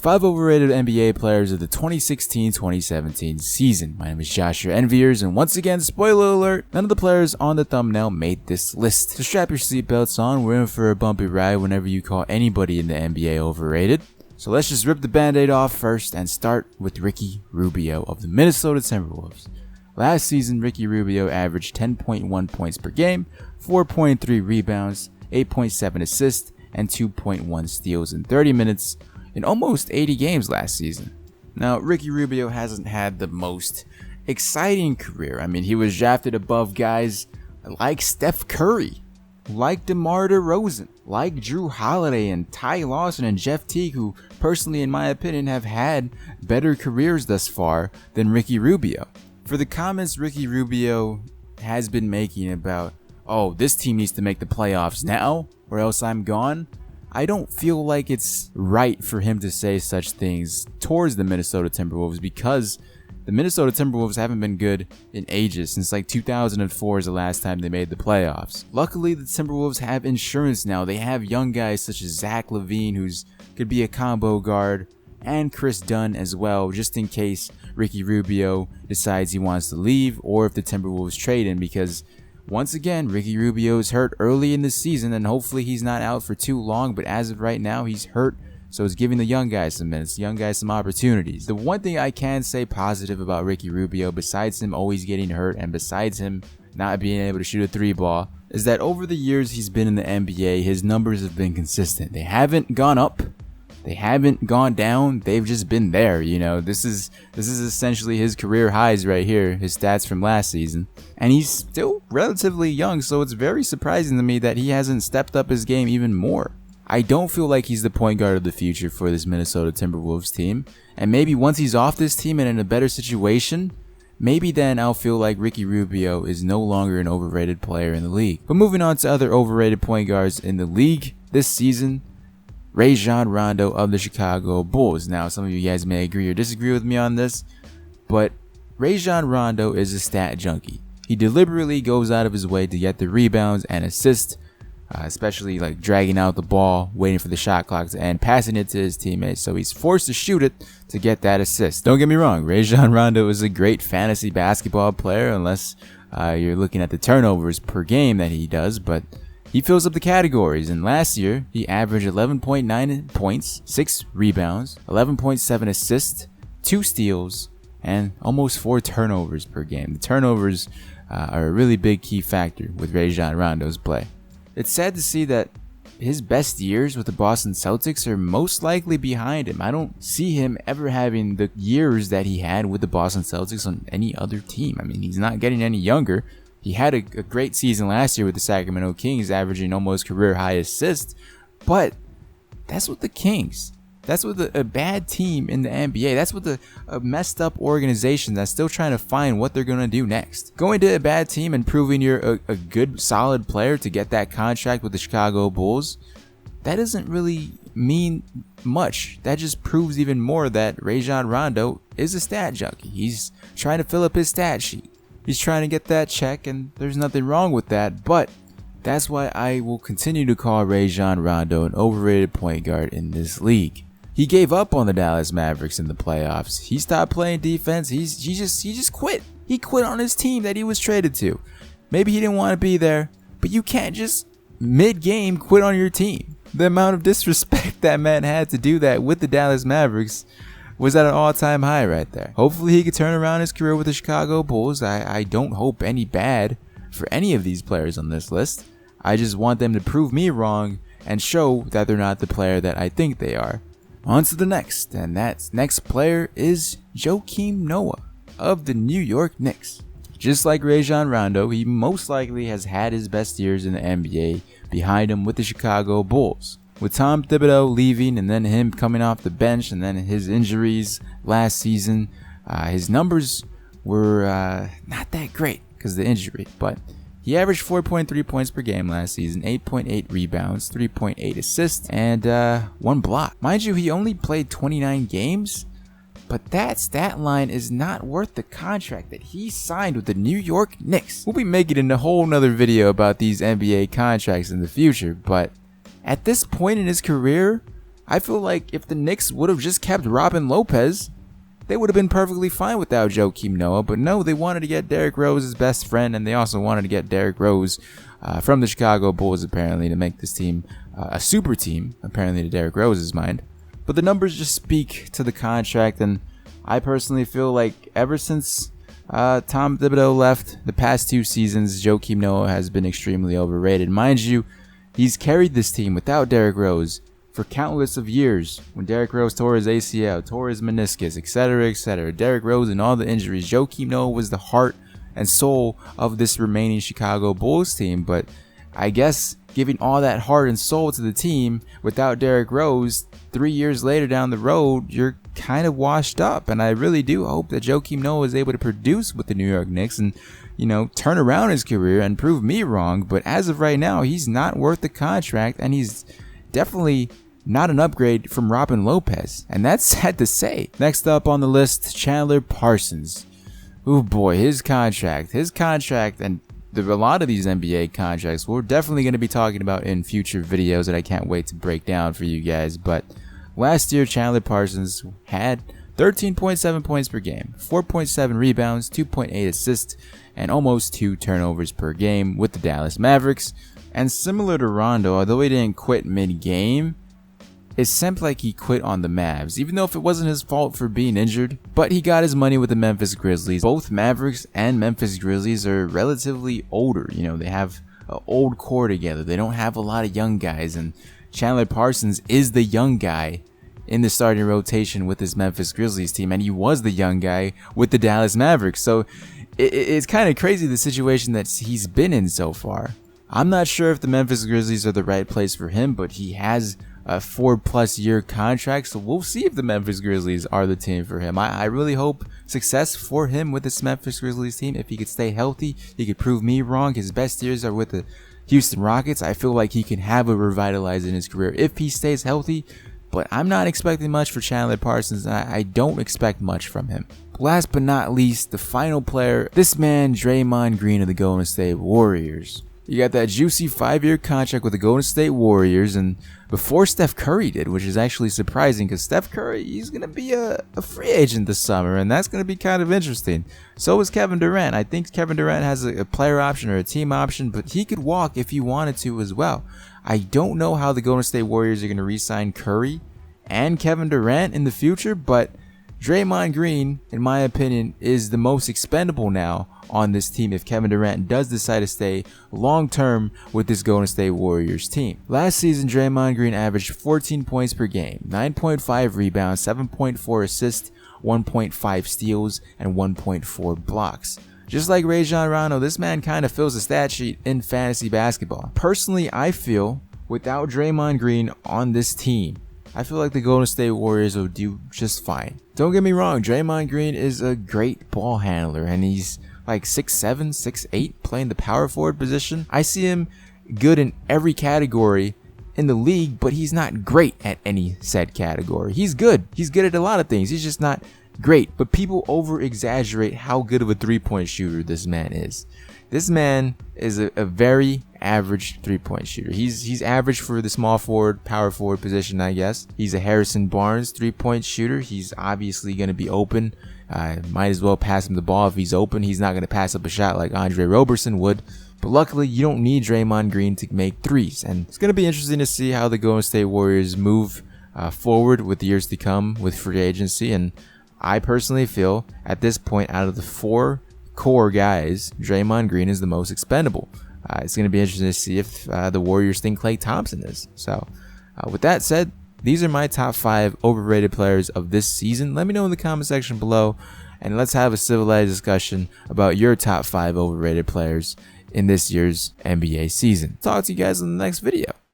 5 overrated NBA players of the 2016-2017 season. My name is Joshua Envyerz, and once again, spoiler alert, none of the players on the thumbnail made this list. So strap your seatbelts on, we're in for a bumpy ride whenever you call anybody in the NBA overrated. So let's just rip the band-aid off first and start with Ricky Rubio of the Minnesota Timberwolves. Last season, Ricky Rubio averaged 10.1 points per game, 4.3 rebounds, 8.7 assists, and 2.1 steals in 30 minutes in almost 80 games last season. Now, Ricky Rubio hasn't had the most exciting career. I mean, he was drafted above guys like Steph Curry, like DeMar DeRozan, like Drew Holiday and Ty Lawson and Jeff Teague, who personally, in my opinion, have had better careers thus far than Ricky Rubio. For the comments Ricky Rubio has been making about, oh, this team needs to make the playoffs now or else I'm gone, I don't feel like it's right for him to say such things towards the Minnesota Timberwolves, because the Minnesota Timberwolves haven't been good in ages. Since like 2004 is the last time they made the playoffs. Luckily, the Timberwolves have insurance now. They have young guys such as Zach LaVine, who's could be a combo guard, and Chris Dunn as well, just in case Ricky Rubio decides he wants to leave, or if the Timberwolves trade him, because once again, Ricky Rubio is hurt early in the season, and hopefully he's not out for too long, but as of right now, he's hurt. So it's giving the young guys some minutes, young guys some opportunities. The one thing I can say positive about Ricky Rubio, besides him always getting hurt and besides him not being able to shoot a three ball, is that over the years he's been in the NBA, his numbers have been consistent. They haven't gone up, they haven't gone down, they've just been there. You know, this is essentially his career highs right here, his stats from last season. And he's still relatively young, so it's very surprising to me that he hasn't stepped up his game even more. I don't feel like he's the point guard of the future for this Minnesota Timberwolves team. And maybe once he's off this team and in a better situation, maybe then I'll feel like Ricky Rubio is no longer an overrated player in the league. But moving on to other overrated point guards in the league this season, Rajon Rondo of the Chicago Bulls. Now, some of you guys may agree or disagree with me on this, but Rajon Rondo is a stat junkie. He deliberately goes out of his way to get the rebounds and assists, especially like dragging out the ball, waiting for the shot clock to end, passing it to his teammates, so he's forced to shoot it to get that assist. Don't get me wrong, Rajon Rondo is a great fantasy basketball player, unless you're looking at the turnovers per game that he does, but he fills up the categories, and last year he averaged 11.9 points, 6 rebounds, 11.7 assists, 2 steals, and almost 4 turnovers per game. The turnovers are a really big key factor with Rajon Rondo's play. It's sad to see that his best years with the Boston Celtics are most likely behind him. I don't see him ever having the years that he had with the Boston Celtics on any other team. I mean, he's not getting any younger. He had a great season last year with the Sacramento Kings, averaging almost career high assists, but that's with the Kings. That's with a bad team in the NBA. That's with a messed up organization that's still trying to find what they're going to do next. Going to a bad team and proving you're a good, solid player to get that contract with the Chicago Bulls, that doesn't really mean much. That just proves even more that Rajon Rondo is a stat junkie. He's trying to fill up his stat sheet. He's trying to get that check, and there's nothing wrong with that, but that's why I will continue to call Rajon Rondo an overrated point guard in this league. He gave up on the Dallas Mavericks in the playoffs. He stopped playing defense. He just quit. He quit on his team that he was traded to. Maybe he didn't want to be there, but you can't just mid-game quit on your team. The amount of disrespect that man had to do that with the Dallas Mavericks was at an all-time high right there. Hopefully he could turn around his career with the Chicago Bulls. I don't hope any bad for any of these players on this list. I just want them to prove me wrong and show that they're not the player that I think they are. On to the next, and that next player is Joakim Noah of the New York Knicks. Just like Rajon Rondo, he most likely has had his best years in the NBA behind him with the Chicago Bulls. With Tom Thibodeau leaving and then him coming off the bench and then his injuries last season, his numbers were not that great because of the injury, but he averaged 4.3 points per game last season, 8.8 rebounds, 3.8 assists, and 1 block. Mind you, he only played 29 games, but that stat line is not worth the contract that he signed with the New York Knicks. We'll be making a whole nother video about these NBA contracts in the future, but at this point in his career, I feel like if the Knicks would have just kept Robin Lopez, they would have been perfectly fine without Joakim Noah. But no, they wanted to get Derrick Rose, his best friend, and they also wanted to get Derrick Rose from the Chicago Bulls, apparently, to make this team a super team, apparently to Derrick Rose's mind. But the numbers just speak to the contract, and I personally feel like ever since Tom Thibodeau left, the past 2 seasons, Joakim Noah has been extremely overrated. Mind you, he's carried this team without Derrick Rose for countless of years. When Derrick Rose tore his ACL, tore his meniscus, etc., etc., Derrick Rose and all the injuries, Joakim Noah was the heart and soul of this remaining Chicago Bulls team. But I guess giving all that heart and soul to the team without Derrick Rose, 3 years later down the road, you're kind of washed up. And I really do hope that Joakim Noah is able to produce with the New York Knicks and, turn around his career and prove me wrong. But as of right now, he's not worth the contract, and he's definitely not an upgrade from Robin Lopez. And that's sad to say. Next up on the list, Chandler Parsons. Oh boy, his contract, and a lot of these NBA contracts we're definitely going to be talking about in future videos that I can't wait to break down for you guys. But last year, Chandler Parsons had 13.7 points per game, 4.7 rebounds, 2.8 assists, and almost 2 turnovers per game with the Dallas Mavericks. And similar to Rondo, although he didn't quit mid-game, it seemed like he quit on the Mavs, even though if it wasn't his fault for being injured. But he got his money with the Memphis Grizzlies. Both Mavericks and Memphis Grizzlies are relatively older. They have an old core together. They don't have a lot of young guys, and Chandler Parsons is the young guy in the starting rotation with this Memphis Grizzlies team, and he was the young guy with the Dallas Mavericks. So it's kind of crazy the situation that he's been in so far. I'm not sure if the Memphis Grizzlies are the right place for him, but he has a 4+ year contract, so we'll see if the Memphis Grizzlies are the team for him. I really hope success for him with this Memphis Grizzlies team. If he could stay healthy, he could prove me wrong. His best years are with the Houston Rockets. I feel like he can have a revitalize in his career if he stays healthy, but I'm not expecting much for Chandler Parsons. I don't expect much from him. Last but not least, the final player, this man, Draymond Green of the Golden State Warriors. You got that juicy 5-year contract with the Golden State Warriors, and before Steph Curry did, which is actually surprising because Steph Curry, he's going to be a free agent this summer, and that's going to be kind of interesting. So is Kevin Durant. I think Kevin Durant has a player option or a team option, but he could walk if he wanted to as well. I don't know how the Golden State Warriors are going to re-sign Curry and Kevin Durant in the future, but Draymond Green, in my opinion, is the most expendable now on this team if Kevin Durant does decide to stay long-term with this Golden State Warriors team. Last season, Draymond Green averaged 14 points per game, 9.5 rebounds, 7.4 assists, 1.5 steals, and 1.4 blocks. Just like Rajon Rondo, this man kind of fills the stat sheet in fantasy basketball. Personally, I feel without Draymond Green on this team, I feel like the Golden State Warriors will do just fine. Don't get me wrong, Draymond Green is a great ball handler, and he's like 6'7", 6'8", playing the power forward position. I see him good in every category in the league, but he's not great at any said category. He's good. He's good at a lot of things. He's just not great. But people over-exaggerate how good of a three-point shooter this man is. This man is a very average three-point shooter. He's average for the small forward, power forward position, I guess. He's a Harrison Barnes three-point shooter. He's obviously going to be open. Might as well pass him the ball if he's open. He's not going to pass up a shot like Andre Roberson would. But luckily, you don't need Draymond Green to make threes. And it's going to be interesting to see how the Golden State Warriors move forward with the years to come with free agency. And I personally feel at this point, out of the 4 core guys, Draymond Green is the most expendable. It's going to be interesting to see if the Warriors think Klay Thompson is. So with that said, these are my top 5 overrated players of this season. Let me know in the comment section below, and let's have a civilized discussion about your top 5 overrated players in this year's NBA season. Talk to you guys in the next video.